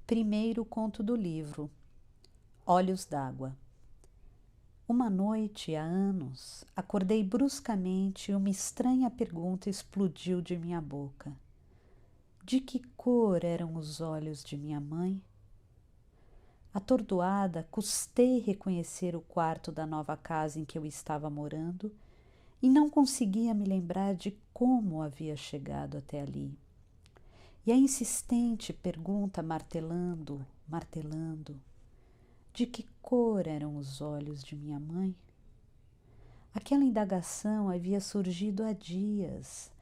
Primeiro conto do livro, Olhos d'Água. Uma noite, há anos, acordei bruscamente e uma estranha pergunta explodiu de minha boca. De que cor eram os olhos de minha mãe? Atordoada, custei reconhecer o quarto da nova casa em que eu estava morando e não conseguia me lembrar de como havia chegado até ali. E a insistente pergunta martelando, de que cor eram os olhos de minha mãe? Aquela indagação havia surgido há dias,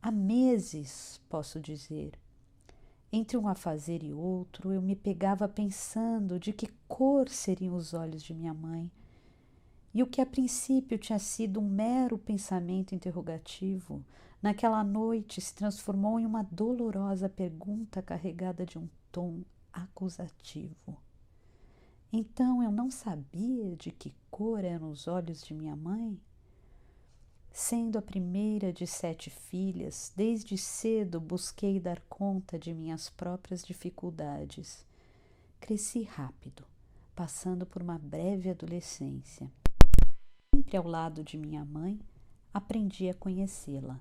há meses, posso dizer. Entre um afazer e outro, eu me pegava pensando de que cor seriam os olhos de minha mãe. E o que a princípio tinha sido um mero pensamento interrogativo, naquela noite se transformou em uma dolorosa pergunta carregada de um tom acusativo. Então eu não sabia de que cor eram os olhos de minha mãe? Sendo a primeira de 7 filhas, desde cedo busquei dar conta de minhas próprias dificuldades. Cresci rápido, passando por uma breve adolescência. Sempre ao lado de minha mãe, aprendi a conhecê-la.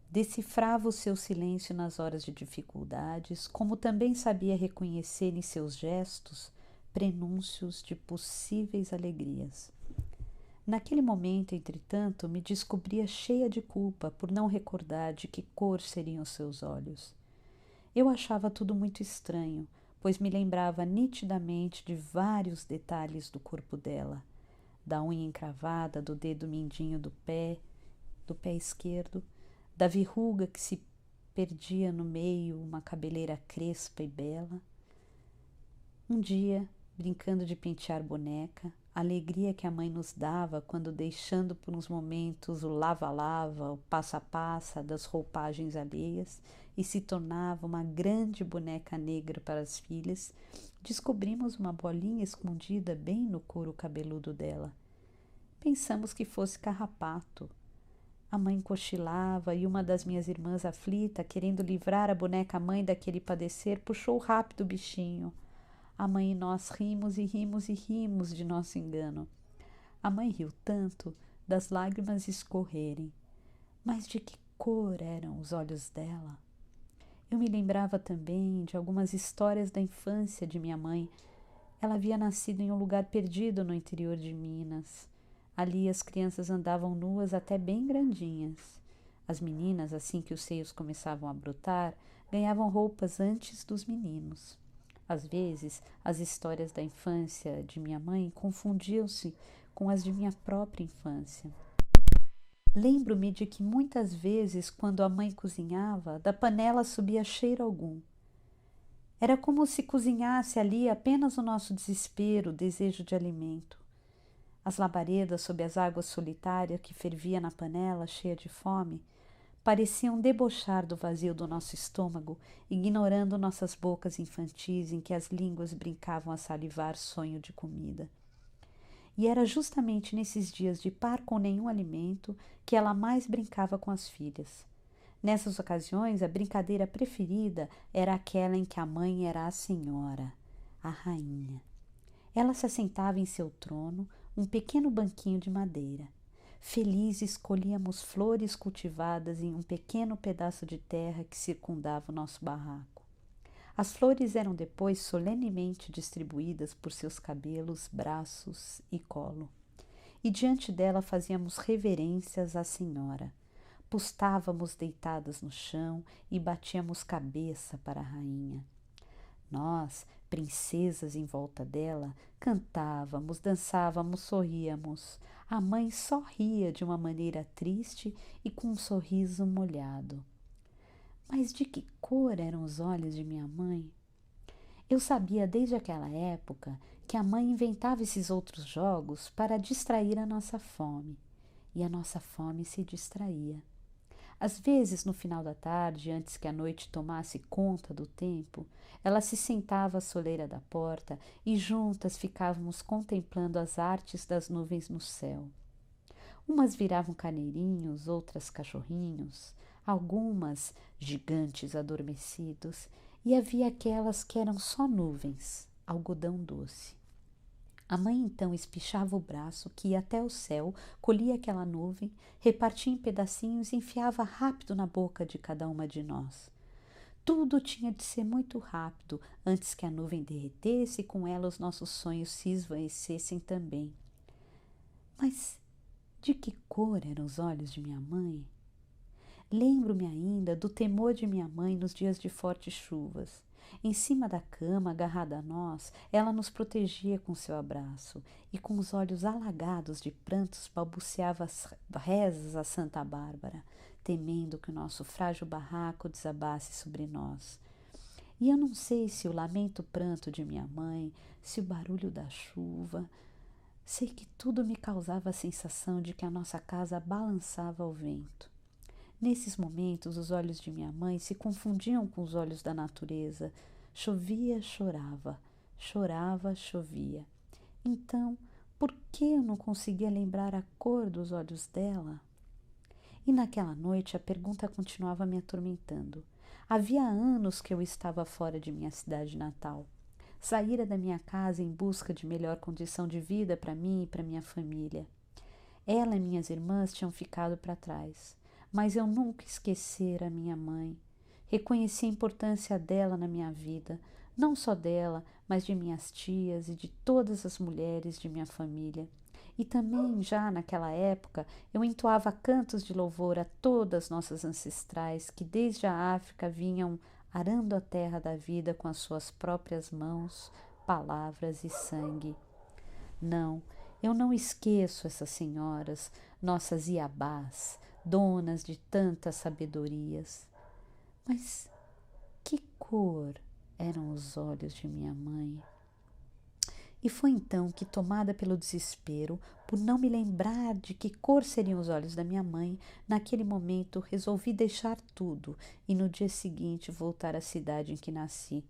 Decifrava o seu silêncio nas horas de dificuldades, como também sabia reconhecer em seus gestos prenúncios de possíveis alegrias. Naquele momento, entretanto, me descobria cheia de culpa por não recordar de que cor seriam seus olhos. Eu achava tudo muito estranho, pois me lembrava nitidamente de vários detalhes do corpo dela, da unha encravada do dedo mindinho do pé esquerdo, da verruga que se perdia no meio, uma cabeleira crespa e bela. Um dia, brincando de pentear boneca, a alegria que a mãe nos dava quando, deixando por uns momentos o lava-lava, o passa-passa das roupagens alheias e se tornava uma grande boneca negra para as filhas, descobrimos uma bolinha escondida bem no couro cabeludo dela. Pensamos que fosse carrapato. A mãe cochilava e uma das minhas irmãs, aflita, querendo livrar a boneca-mãe daquele padecer, puxou rápido o bichinho. A mãe e nós rimos e rimos e rimos de nosso engano. A mãe riu tanto das lágrimas escorrerem. Mas de que cor eram os olhos dela? Eu me lembrava também de algumas histórias da infância de minha mãe. Ela havia nascido em um lugar perdido no interior de Minas. Ali as crianças andavam nuas até bem grandinhas. As meninas, assim que os seios começavam a brotar, ganhavam roupas antes dos meninos. Às vezes, as histórias da infância de minha mãe confundiam-se com as de minha própria infância. Lembro-me de que muitas vezes, quando a mãe cozinhava, da panela subia cheiro algum. Era como se cozinhasse ali apenas o nosso desespero, o desejo de alimento. As labaredas sob as águas solitárias que fervia na panela, cheia de fome, pareciam debochar do vazio do nosso estômago, ignorando nossas bocas infantis em que as línguas brincavam a salivar sonho de comida. E era justamente nesses dias de par com nenhum alimento que ela mais brincava com as filhas. Nessas ocasiões, a brincadeira preferida era aquela em que a mãe era a senhora, a rainha. Ela se assentava em seu trono, um pequeno banquinho de madeira. Felizes escolhíamos flores cultivadas em um pequeno pedaço de terra que circundava o nosso barraco. As flores eram depois solenemente distribuídas por seus cabelos, braços e colo. E diante dela fazíamos reverências à senhora. Postávamos deitadas no chão e batíamos cabeça para a rainha. Nós, princesas em volta dela, cantávamos, dançávamos, sorríamos. A mãe só ria de uma maneira triste e com um sorriso molhado. Mas de que cor eram os olhos de minha mãe? Eu sabia desde aquela época que a mãe inventava esses outros jogos para distrair a nossa fome. E a nossa fome se distraía. Às vezes, no final da tarde, antes que a noite tomasse conta do tempo, ela se sentava à soleira da porta e juntas ficávamos contemplando as artes das nuvens no céu. Umas viravam carneirinhos, outras cachorrinhos, algumas gigantes adormecidos, e havia aquelas que eram só nuvens, algodão doce. A mãe então espichava o braço que ia até o céu, colhia aquela nuvem, repartia em pedacinhos e enfiava rápido na boca de cada uma de nós. Tudo tinha de ser muito rápido, antes que a nuvem derretesse e com ela os nossos sonhos se esvaecessem também. Mas de que cor eram os olhos de minha mãe? Lembro-me ainda do temor de minha mãe nos dias de fortes chuvas. Em cima da cama, agarrada a nós, ela nos protegia com seu abraço e com os olhos alagados de prantos balbuciava as rezas a Santa Bárbara, temendo que o nosso frágil barraco desabasse sobre nós. E eu não sei se o lamento pranto de minha mãe, se o barulho da chuva, sei que tudo me causava a sensação de que a nossa casa balançava ao vento. Nesses momentos, os olhos de minha mãe se confundiam com os olhos da natureza. Chovia, chorava, chorava, chovia. Então, por que eu não conseguia lembrar a cor dos olhos dela? E naquela noite a pergunta continuava me atormentando. Havia anos que eu estava fora de minha cidade natal. Saíra da minha casa em busca de melhor condição de vida para mim e para minha família. Ela e minhas irmãs tinham ficado para trás, mas eu nunca esquecera a minha mãe. Reconheci a importância dela na minha vida, não só dela, mas de minhas tias e de todas as mulheres de minha família. E também, já naquela época, eu entoava cantos de louvor a todas nossas ancestrais que desde a África vinham arando a terra da vida com as suas próprias mãos, palavras e sangue. Não, eu não esqueço essas senhoras, nossas iabás, donas de tantas sabedorias. Mas que cor eram os olhos de minha mãe? E foi então que, tomada pelo desespero, por não me lembrar de que cor seriam os olhos da minha mãe, naquele momento resolvi deixar tudo e no dia seguinte voltar à cidade em que nasci.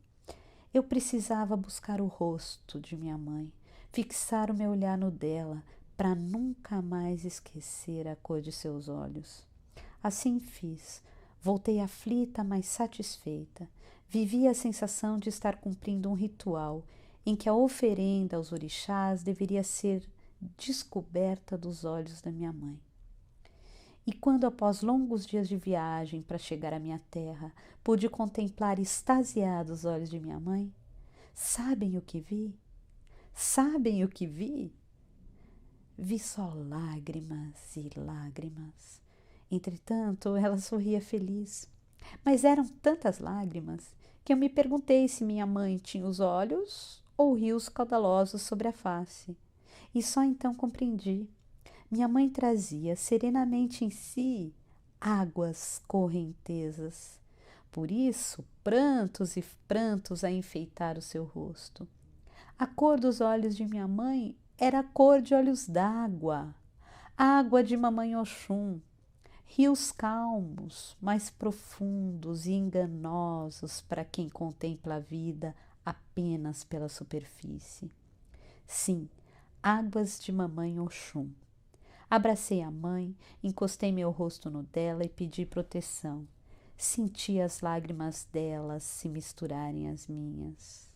Eu precisava buscar o rosto de minha mãe, fixar o meu olhar no dela, para nunca mais esquecer a cor de seus olhos. Assim fiz. Voltei aflita, mas satisfeita. Vivi a sensação de estar cumprindo um ritual em que a oferenda aos orixás deveria ser descoberta dos olhos da minha mãe. E quando, após longos dias de viagem para chegar à minha terra, pude contemplar extasiado os olhos de minha mãe, sabem o que vi? Sabem o que vi? Vi só lágrimas e lágrimas. Entretanto, ela sorria feliz. Mas eram tantas lágrimas que eu me perguntei se minha mãe tinha os olhos ou rios caudalosos sobre a face. E só então compreendi. Minha mãe trazia serenamente em si águas correntezas. Por isso, prantos e prantos a enfeitar o seu rosto. A cor dos olhos de minha mãe era a cor de olhos d'água, água de mamãe Oxum, rios calmos, mais profundos e enganosos para quem contempla a vida apenas pela superfície. Sim, águas de mamãe Oxum. Abracei a mãe, encostei meu rosto no dela e pedi proteção. Senti as lágrimas dela se misturarem às minhas.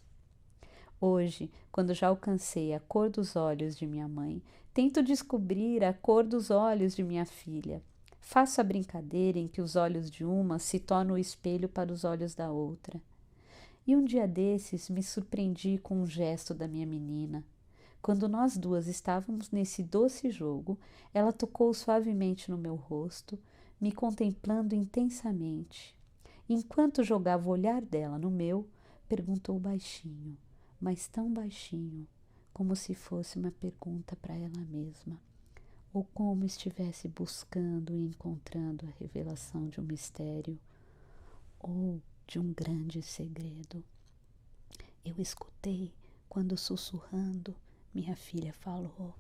Hoje, quando já alcancei a cor dos olhos de minha mãe, tento descobrir a cor dos olhos de minha filha. Faço a brincadeira em que os olhos de uma se tornam o espelho para os olhos da outra. E um dia desses me surpreendi com um gesto da minha menina. Quando nós duas estávamos nesse doce jogo, ela tocou suavemente no meu rosto, me contemplando intensamente. Enquanto jogava o olhar dela no meu, perguntou baixinho, mas tão baixinho, como se fosse uma pergunta para ela mesma, ou como estivesse buscando e encontrando a revelação de um mistério ou de um grande segredo. Eu escutei quando, sussurrando, minha filha falou: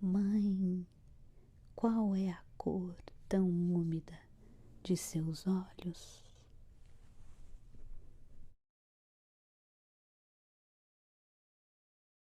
Mãe, qual é a cor tão úmida de seus olhos?